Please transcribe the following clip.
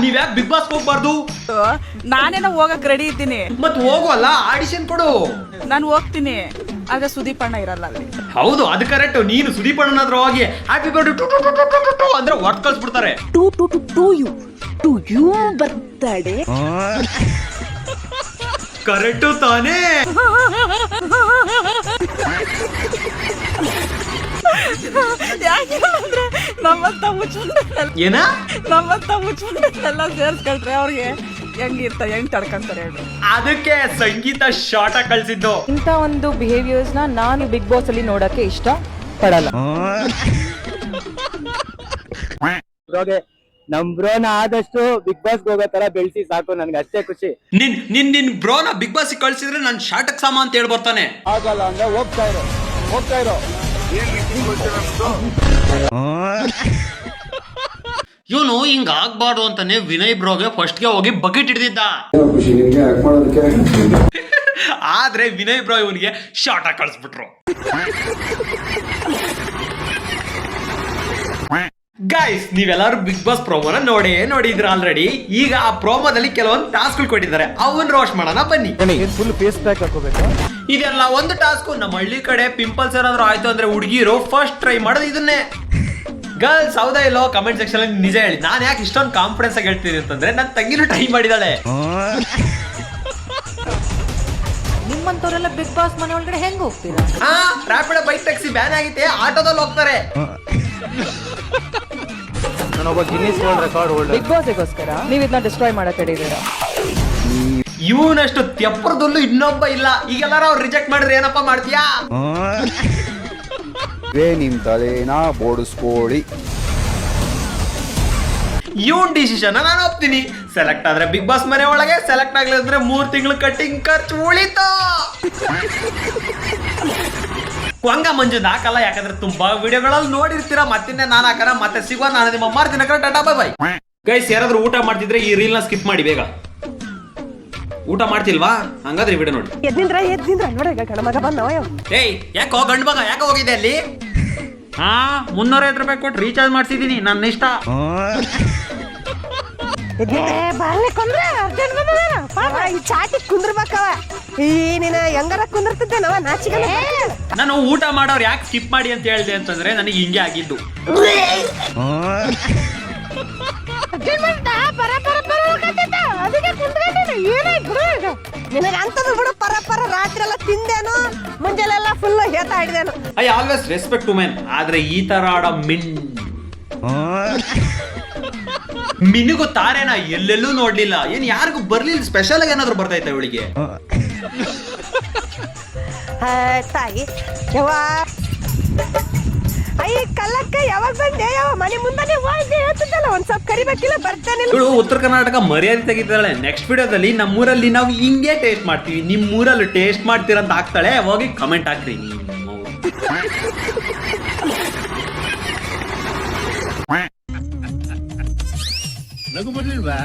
ನೀವ್ ಯಾಕೆ big boss ಹೋಗ್ಬಾರ್ದು? ನಾನೇನೋ ಹೋಗಕ್ ರೆಡಿ ಇದ್ದೀನಿ. ಮತ್ ಹೋಗುವಲ್ಲ, ಆಡಿಷನ್ ಕೊಡು. ನಾನು ಹೋಗ್ತೀನಿ, ಆಗ ಸುದೀಪ್ ಅಣ್ಣ ಇರಲ್ಲ ಅಲ್ಲಿ. ಹೌದು, ಅದು ಕರೆಕ್ಟ್. ನೀನು ಸುದೀಪ್ ಅಣ್ಣನ ಹತ್ರ ಹೋಗಿ ಹ್ಯಾಪಿ ಬರ್ತ್ಡೇ ಅಂದ್ರೆ ಹೊಟ್ ಕಳ್ಸ್ಬಿಡ್ತಾರೆ. ಟು ಯು ಬರ್ತ್ಡೇ ಕರೆಕ್ಟು ತಾನೇ? ಯಾಕೆಂದ್ರೆ ನಮ್ಮಂತ ಏನ ನಮ್ಮಂತ ಮುಚ್ಚಿಲ್ಲ ಸೇರ್ಸ್ಕೊಳ್ರೆ ಅವ್ರಿಗೆ ಹೆಂಗ್ ತಡ್ಕೊಂತಾರೆ ಹೇಳಿ. ಅದಕ್ಕೆ ಸಂಗೀತ ಶಾರ್ಟ್ ಆಗಿ ಕಳ್ಸಿದ್ದು. ಇಂಥ ಒಂದು ಬಿಹೇವಿಯರ್ಸ್ ನಾನು ಬಿಗ್ ಬಾಸ್ ಅಲ್ಲಿ ನೋಡಕ್ಕೆ ಇಷ್ಟ ಪಡಲ್ಲ. ನಮ್ ಬ್ರೋನ ಆದಷ್ಟು ಬಿಗ್ ಬಾಸ್ ಹೋಗೋ ತರ ಬೆಳೆಸಿ ಸಾಕು, ನನ್ಗೆ ಅಷ್ಟೇ ಖುಷಿ. ನಿನ್ ಬ್ರೋನ ಬಿಗ್ ಬಾಸ್ ಕಳ್ಸಿದ್ರೆ ನನ್ ಶಾಟಕ್ ಸಾಮ ಅಂತ ಹೇಳಿ ಬರ್ತಾನೆ. ಆಗಲ್ಲ ಅಂದ್ರೆ ಹೋಗ್ತಾ ಇರೋ ಇವನು ಹಿಂಗ ಆಗ್ಬಾರ್ದು ಅಂತಾನೆ ವಿನಯ್ ಬ್ರೋಗೆ ಫಸ್ಟ್ ಗೆ ಹೋಗಿ ಬಕೆಟ್ ಹಿಡಿದಿದ್ದ. ಆದ್ರೆ ವಿನಯ್ ಬ್ರೋ ಇವನಿಗೆ ಶಾರ್ಟ್ ಆಗಿ ಕಳಿಸ್ಬಿಟ್ರು. ಗೈಸ್, ನೀವೆಲ್ಲರೂ ಬಿಗ್ ಬಾಸ್ ಪ್ರೋಮೋನ ನೋಡಿದ್ರ ಆಲ್ರೆಡಿ. ಈಗ ಆ ಪ್ರೋಮೋದಲ್ಲಿ ಕೆಲವೊಂದು ಟಾಸ್ಕ್ ಕೊಟ್ಟಿದ್ದಾರೆ, ಅವನ್ ರೋಸ್ಟ್ ಮಾಡೋಣ ಬನ್ನಿ. ಫುಲ್ ಫೇಸ್ ಪ್ಯಾಕ್ ಹಾಕೋಬೇಕಾ? ಇದೆಲ್ಲ ಒಂದು ಟಾಸ್ಕ್. ನಮ್ಮ ಹಳ್ಳಿ ಕಡೆ ಪಿಂಪಲ್ಸ್ ಏನಾದ್ರು ಆಯ್ತು ಅಂದ್ರೆ ಹುಡುಗಿರು ಫಸ್ಟ್ ಟ್ರೈ ಮಾಡೋದು ಇದನ್ನೇ. ಗರ್ಲ್ಸ್ ಹೌದಾ ಇಲ್ಲೋ ಕಮೆಂಟ್ ಸೆಕ್ಷನ್ ಅಲ್ಲಿ ನಿಜ ಹೇಳಿ. ನಾನು ಯಾಕೆ ಇಷ್ಟೊಂದು ಕಾನ್ಫಿಡೆನ್ಸ್ ಆಗಿ ಹೇಳ್ತೀನಿ ಅಂತಂದ್ರೆ ನನ್ನ ತಂಗಿನೂ ಟ್ರೈ ಮಾಡಿದಾಳೆ. ನಿಮ್ಮಂತವರೆಲ್ಲ ಬಿಗ್ ಬಾಸ್ ಮನೆ ಒಳಗಡೆ ಹೆಂಗ್ ಹೋಗ್ತೀರಾ? ರ್ಯಾಪಿಡ್ ಬೈಕ್ ಟ್ಯಾಕ್ಸಿ ಬ್ಯಾನ್ ಆಗಿತ್ತೆ, ಆಟೋದಲ್ಲಿ ಹೋಗ್ತಾರೆ. ನಾನೊಬ್ಬ Guinness world record holder. Bigg ಬಾಸ್ಗೋಸ್ಕರ ನೀವು ಇದನ್ನ ಡಿಸ್ಟ್ರಾಯ್ ಮಾಡಕ್ ಹಿಡಿದೀರಾ. ಇವನಷ್ಟು ತೆಪ್ಪರದಲ್ಲೂ ಇನ್ನೊಬ್ಬ ಇಲ್ಲ. ಈಗೆಲ್ಲಾರು ಅವ್ರು ರಿಜೆಕ್ಟ್ ಮಾಡಿದ್ರೆ ಏನಪ್ಪಾ ಮಾಡ್ತೀಯಾ? ನಿಮ್ ತಲೆನ ಬೋಡಿಸ್ಕೊಳ್ಳಿ. ಇವನ್ ಡಿಸಿಷನ್ ನಾನು ಒಪ್ತೀನಿ. ಸೆಲೆಕ್ಟ್ ಆದ್ರೆ ಬಿಗ್ ಬಾಸ್ ಮನೆ ಒಳಗೆ, ಸೆಲೆಕ್ಟ್ ಆಗ್ಲಿಲ್ಲ ಅಂದ್ರೆ 3 ತಿಂಗಳು ಕಟ್ಟಿಂಗ್ ಖರ್ಚು ಉಳಿತು. ಕೊಂಗ ಮಂಜುದ್ ಹಾಕಲ್ಲ, ಯಾಕಂದ್ರೆ ತುಂಬಾ ವಿಡಿಯೋಗಳಲ್ಲಿ ನೋಡಿರ್ತೀರಾ. ಮತ್ತಿನ್ನೇ ನಾನು ಹಾಕರ. ಮತ್ತೆ ಸಿಗುವ ನಾನು ನಿಮ್ಮ ಮಾರ್ತಿನ ಟಾಟಾ ಬೈ ಬೈ. ಗೈಸ್, ಯಾರಾದ್ರೂ ಊಟ ಮಾಡ್ತಿದ್ರೆ ಈ ರೀಲ್ ನ ಸ್ಕಿಪ್ ಮಾಡಿ ಬೇಗ. ಊಟ ಮಾಡ್ತಿಲ್ವಾ? ಹಂಗಾದ್ರೆ ವಿಡಿಯೋ ನೋಡಿ. ಎದ್ದಿಂದ್ರ ನೋಡ ಗಣಮಗ ಬಂದವ. ಏಯ್, ಯಾಕೋ ಗಂಡು ಮಗ ಯಾಕೋ ಹೋಗಿದೆ ಅಲ್ಲಿ? 350 ರೂಪಾಯಿ ಕೊಟ್ಟು ರೀಚಾರ್ಜ್ ಮಾಡ್ಸಿದೀನಿ, ನನ್ನ ಇಷ್ಟ. ಚಾಟಿ ಕುಂದ್ರಬೇಕವ. ಈ ನೀನ ಹೆಂಗಾರ ಕುಂದಿರ್ತಿದ್ದೇನವ ನಾಚಿಗೆ. ನಾನು ಊಟ ಮಾಡೋರು ಯಾಕೆ ಸ್ಕಿಪ್ ಮಾಡಿ ಅಂತ ಹೇಳಿದೆ ಅಂತಂದ್ರೆ ನನಗೆ ಹಿಂಗೆ ಆಗಿದ್ದು. ಪರ ರಾತ್ರಿ ಎಲ್ಲ ತಿಂದೇನು, ಮುಂಜಾನೆಲ್ಲ ಫುಲ್ ಹೇತ ಹಿಡಿದೇನು. I always respect women. ಆದ್ರೆ ಈ ತರ ಆಡೋ ಮಿನಿಗೂ ತಾರೇನ ಎಲ್ಲೆಲ್ಲೂ ನೋಡ್ಲಿಲ್ಲ. ಏನ್ ಯಾರಿಗೂ ಬರ್ಲಿಲ್ಲ? ಸ್ಪೆಷಲ್ ಆಗಿ ಏನಾದ್ರು ಬರ್ತೈತೆ ಇವಳಿಗೆ? ತಾಯಿ ಯಾವ ಅಯ್ಯ ಕಲ್ಲಕ್ಕ ಯಾವಾಗ ಬಂದೆ? ಯಾವ ಮನೆ ಮುಂದೆ ಹೇಳ್ತಿದ್ದಲ್ಲ, ಒಂದ್ ಸ್ವಲ್ಪ ಕರಿಬೇಕಿಲ್ಲ, ಬರ್ತಾನೆ. ಇವಳು ಉತ್ತರ ಕರ್ನಾಟಕ ಮರ್ಯಾದೆ ತೆಗಿತಾಳೆ. ನೆಕ್ಸ್ಟ್ ವಿಡಿಯೋದಲ್ಲಿ ನಮ್ಮೂರಲ್ಲಿ ನಾವು ಹಿಂಗೆ ಟೇಸ್ಟ್ ಮಾಡ್ತೀವಿ, ನಿಮ್ಮೂರಲ್ಲಿ ಟೇಸ್ಟ್ ಮಾಡ್ತೀರಂತ ಹಾಕ್ತಾಳೆ. ಹೋಗಿ ಕಮೆಂಟ್ ಹಾಕ್ರಿ. ನಗು ಬರ್ಲಿಲ್ವಾ?